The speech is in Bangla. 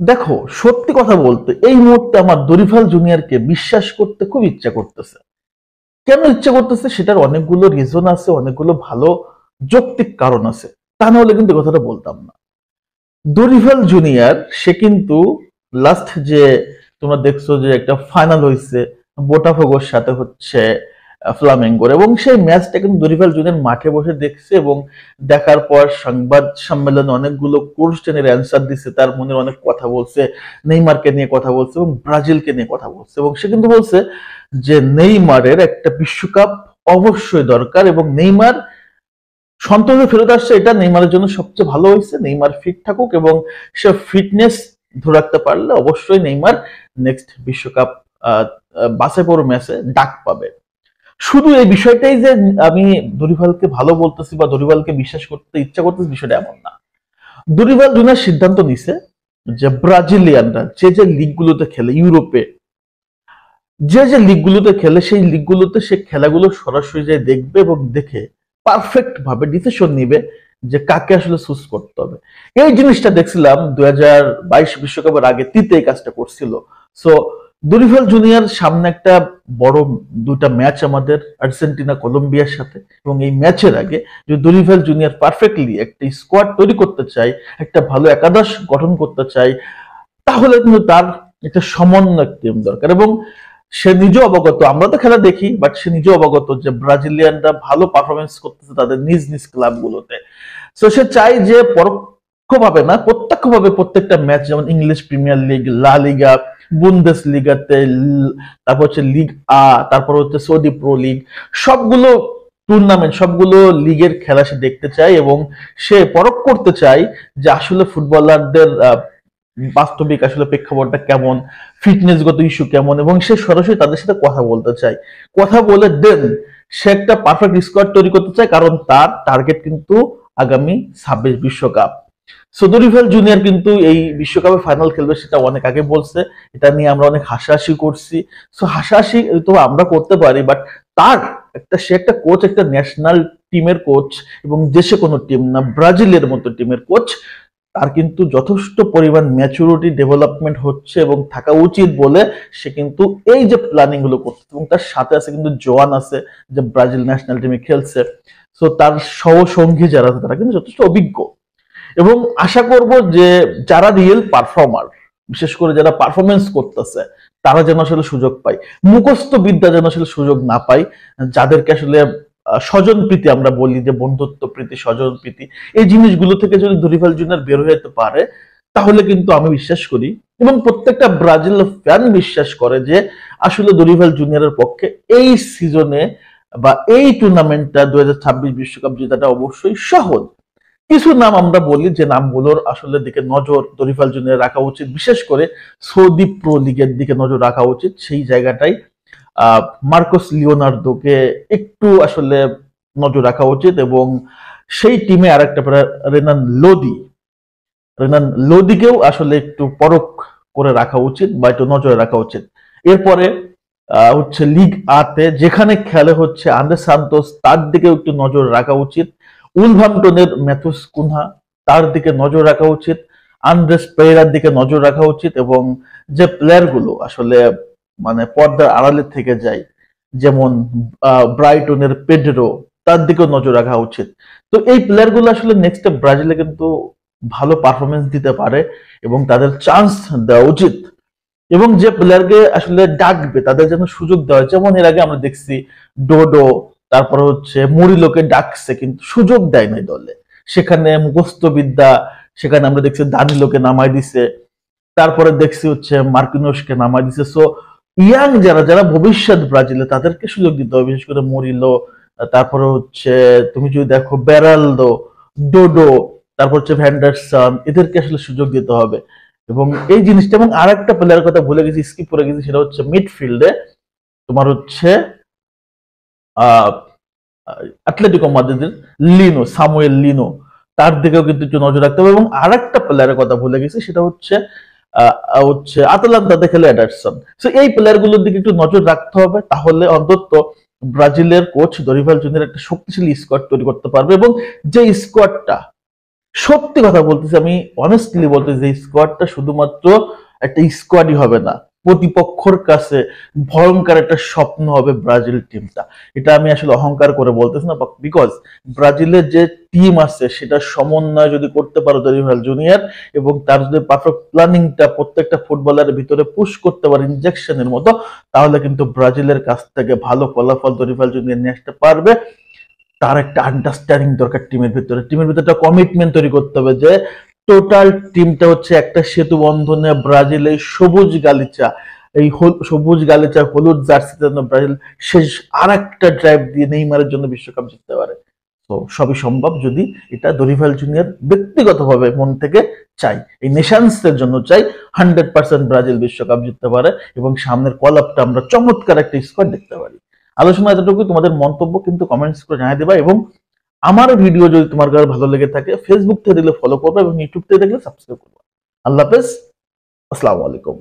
দেখো, সত্যি কথা বলতে এই মুহূর্তে আমার দরিফাল জুনিয়রকে বিশ্বাস করতে খুব ইচ্ছা করতেছে। কেন ইচ্ছা করতেছে সেটার অনেকগুলো রিজন আছে, অনেকগুলো ভালো যৌক্তিক কারণ আছে। তা না হলে কিন্তু কথাটা বলতাম না। দরিফাল জুনিয়র সে কিন্তু লাস্ট যে তোমরা দেখছো যে একটা ফাইনাল হয়েছে বোটাফোগোর সাথে হচ্ছে ফ্লামেঙ্গোর, এবং সেই ম্যাচটা কিন্তু দরিফাল জুনিয়র মাঠে বসে দেখছে এবং দেখার পর সংবাদ সম্মেলনে অনেকগুলো কোশ্চেনের অ্যান্সার দিচ্ছে, তার মনের অনেক কথা বলছে, নেইমারকে নিয়ে কথা বলছে এবং ব্রাজিলকে নিয়ে কথা বলছে, এবং সে কিন্তু বলছে যে নেইমারের একটা বিশ্বকাপ অবশ্যই দরকার এবং নেইমার সন্তোষে ফেরত আসছে, এটা নেইমারের জন্য সবচেয়ে ভালো হয়েছে। নেইমার ফিট থাকুক এবং সে ফিটনেস ধরে রাখতে পারলে অবশ্যই নেইমার নেক্সট বিশ্বকাপ বাছাই পড়ো ম্যাচে ডাক পাবে। শুধু এই বিষয়টাই যে আমি দরিভালকে ভালো বলতেছি বা দরিভালকে বিশ্বাস করতে ইচ্ছা করতেছি, বিষয়টা এমন না। দরিভাল জুনিয়র সিদ্ধান্ত নিছে যে ব্রাজিলিয়ানরা যে যে লিগগুলোতে খেলে ইউরোপে, যে যে লিগগুলোতে খেলে সেই লিগগুলোতে সে খেলাগুলো সরাসরি যায় দেখবে এবং দেখে পারফেক্ট ভাবে ডিসিশন নিবে যে কাকে আসলে চুজ করতে হবে। এই জিনিসটা দেখছিলাম 2022 বিশ্বকাপের আগে তিতে এই কাজটা করছিল। সো দরিফাল জুনিয়র সামনে একটা বড় দুটা ম্যাচ আমাদের আর্জেন্টিনা কলম্বিয়ার সাথে, এবং এই ম্যাচের আগে যদি দরিফাল জুনিয়র পারফেক্টলি একটা স্কোয়াড তৈরি করতে চাই, একটা ভালো একাদশ গঠন করতে চাই, তাহলে কিন্তু তার একটা সমন্বয় টিম দরকার। এবং সে নিজেও অবগত, আমরা তো খেলা দেখি, বাট সে নিজেও অবগত যে ব্রাজিলিয়ানরা ভালো পারফরমেন্স করতেছে তাদের নিজ নিজ ক্লাবগুলোতে। সো সে চাই যে পরোক্ষভাবে না প্রত্যক্ষভাবে প্রত্যেকটা ম্যাচ, যেমন ইংলিশ প্রিমিয়ার লিগ, লা লিগা, বুন্দেস লিগাতে, তারপর হচ্ছে লিগ আ, তারপর হচ্ছে সৌদি প্রো লিগ, সবগুলো টুর্নামেন্ট, সবগুলো লিগের খেলা সে দেখতে চায় এবং সে পরখ করতে চায় যে আসলে ফুটবলারদের বাস্তবিক আসলে প্রেক্ষাপটটা কেমন, ফিটনেসগত ইস্যু কেমন, এবং সে সরাসরি তাদের সাথে কথা বলতে চায়। কথা বলে দেন সে একটা পারফেক্ট স্কোয়াড তৈরি করতে চায়, কারণ তার টার্গেট কিন্তু আগামী 26 বিশ্বকাপ। সদরিফাল জুনিয়র কিন্তু এই বিশ্বকাপে ফাইনাল খেলবে সেটা অনেক আগে বলছে, এটা নিয়ে আমরা অনেক হাসাহাসি করছি। সো হাসাহাসি তো আমরা করতে পারি, বাট তার সে একটা কোচ, একটা ন্যাশনাল টিমের কোচ, এবং দেশে কোনো টিম না, ব্রাজিলের মতো টিমের কোচ, তার কিন্তু যথেষ্ট পরিমাণ ম্যাচুরিটি ডেভেলপমেন্ট হচ্ছে এবং থাকা উচিত বলে সে কিন্তু এই যে প্ল্যানিং গুলো করছে। এবং তার সাথে আছে কিন্তু জোয়ান আছে যে ব্রাজিল ন্যাশনাল টিমে খেলছে। সো তার সহসঙ্গী যারা আছে তারা কিন্তু যথেষ্ট অভিজ্ঞ, এবং আশা করব যে যারা রিয়েল পারফর্মার, বিশেষ করে যারা পারফরমেন্স করতেছে, তারা যেন আসলে সুযোগ পায়, মুখস্থ বিদ্যা যেন আসলে সুযোগ না পায়। যাদেরকে আসলে স্বজন প্রীতি আমরা বলি, যে বন্ধুত্ব প্রীতি, স্বজন প্রীতি, এই জিনিসগুলো থেকে যদি দরিফাল জুনিয়র বের হয়ে যেতে পারে, তাহলে কিন্তু আমি বিশ্বাস করি এবং প্রত্যেকটা ব্রাজিল ফ্যান বিশ্বাস করে যে আসলে দরিফাল জুনিয়রের পক্ষে এই সিজনে বা এই টুর্নামেন্টটা 2026 বিশ্বকাপ জেতাটা অবশ্যই সহজ। কিছু নাম আমরা বলি যে নামগুলোর আসলে দিকে নজর দরিফাল জুনিয়র রাখা উচিত, বিশেষ করে সৌদি প্রো লিগের দিকে নজর রাখা উচিত। সেই জায়গাটাই মার্কোস লিওনার্দোকে একটু আসলে নজর রাখা উচিত, এবং সেই টিমে আরেকটা রেনান লোদি, রেনান লোদিকেও আসলে একটু পরখ করে রাখা উচিত বা একটু নজরে রাখা উচিত। এরপরে হচ্ছে লিগ আতে যেখানে খেলে হচ্ছে আন্দ্রে সান্তোস, তার দিকেও একটু নজর রাখা উচিত। উলভামটনের ম্যাথুস কুনহা, তার দিকে নজর রাখা উচিত। আন্দ্রেস পেরেরার দিকে নজর রাখা উচিত, এবং যে প্লেয়ার গুলো আসলে মানে পর্দার আড়ালে থেকে যায়, যেমন ব্রাইটনের পেড্রো, তার দিকেও নজর রাখা উচিত। তো এই প্লেয়ার গুলো আসলে নেক্সট ব্রাজিলে কিন্তু ভালো পারফরমেন্স দিতে পারে এবং তাদের চান্স দেওয়া উচিত। এবং যে প্লেয়ারকে আসলে ডাকবে তাদের যেন সুযোগ দেওয়া হয়। যেমন এর আগে আমরা দেখছি ডোডো, তারপর হচ্ছে মুরিলোকে ডাকছে কিন্তু সুযোগ দেয় নাই দলে, সেখানে মুখস্থ বিদ্যা, সেখানে আমরা দেখছি দানিলোকে নামাই দিছে, তারপরে দেখছি হচ্ছে মার্কিনোসকে নামাই দিছে। সো ইয়াং যারা যারা ভবিষ্যৎ ব্রাজিলে, তাদেরকে সুযোগ দিতে হবে, বিশেষ করে মরিলো, তারপরে হচ্ছে তুমি যদি দেখো বেরালদো, ডোডো, তারপর হচ্ছে ভ্যান্ডারসন, এদেরকে আসলে সুযোগ দিতে হবে। এবং এই জিনিসটা, এবং আর একটা প্লেয়ারের কথা ভুলে গেছি, স্কিপ করে গেছি, সেটা হচ্ছে মিডফিল্ডে তোমার হচ্ছে আহ অ্যাটলেটিকো মাদ্রিদের লিনো, সামুয়েল লিনো, তার দিকেও কিন্তু একটু নজর রাখতে হবে। এবং আর একটা প্লেয়ারের কথা ভুলে গেছি, সেটা হচ্ছে আতালান্তাতে খেলে এডারসন। সো এই প্লেয়ার গুলোর দিকে একটু নজর রাখতে হবে, তাহলে অন্তত ব্রাজিলের কোচ দরিফাল জুনিয়র একটা শক্তিশালী স্কোয়াড তৈরি করতে পারবে। এবং যে স্কোয়াডটা সত্যি কথা বলতেছি, আমি অনেস্টলি বলতেছি যে স্কোয়াডটা শুধুমাত্র একটা স্কোয়াডই হবে না, প্রতিপক্ষর কাছে ভয়ঙ্কর একটা স্বপ্ন হবে ব্রাজিল টিমটা। এটা আমি আসলে অহংকার করে বলতেছি না, বিকজ ব্রাজিলের যে টিম আছে সেটা সমন্বয় যদি করতে পারো দরিভাল জুনিয়র, এবং তার যদি পারফেক্ট প্ল্যানিংটা প্রত্যেকটা ফুটবলারের ভিতরে পুশ করতে পারে ইনজেকশনের মতো, তাহলে কিন্তু ব্রাজিলের কাছ থেকে ভালো ফলাফল দরিভাল জুনিয়র নিয়ে আসতে পারবে। তার একটা আন্ডারস্ট্যান্ডিং দরকার টিমের ভিতরে একটা কমিটমেন্ট তৈরি করতে হবে যে টোটাল টিমটা হচ্ছে একটা সেতু বন্ধনে ব্রাজিলের সবুজ গালিচা, এই সবুজ গালিচা হলুদ জার্সিতে যেন ব্রাজিল শেষ আর একটা ড্রাইভ দিয়ে নেইমারের জন্য বিশ্বকাপ জিততে পারে। তো সবই সম্ভব যদি এটা দরিভাল জুনিয়র ব্যক্তিগতভাবে মন থেকে চাই, এই নেশনসের জন্য চাই 100% ব্রাজিল বিশ্বকাপ জিততে পারে এবং সামনের কল আপটা আমরা চমৎকার একটা স্কোয়াড দেখতে পারি। আলোচনা এতটুকু, তোমাদের মন্তব্য কিন্তু কমেন্টস করে জানিয়ে দেবা, এবং আমার ভিডিও যদি তোমার কাছে ভালো লেগে থাকে ফেসবুক থেকে দেখলে ফলো করবে এবং ইউটিউব থেকে দেখলে সাবস্ক্রাইব করবে। আল্লাহ হাফেজ, আসসালামু আলাইকুম।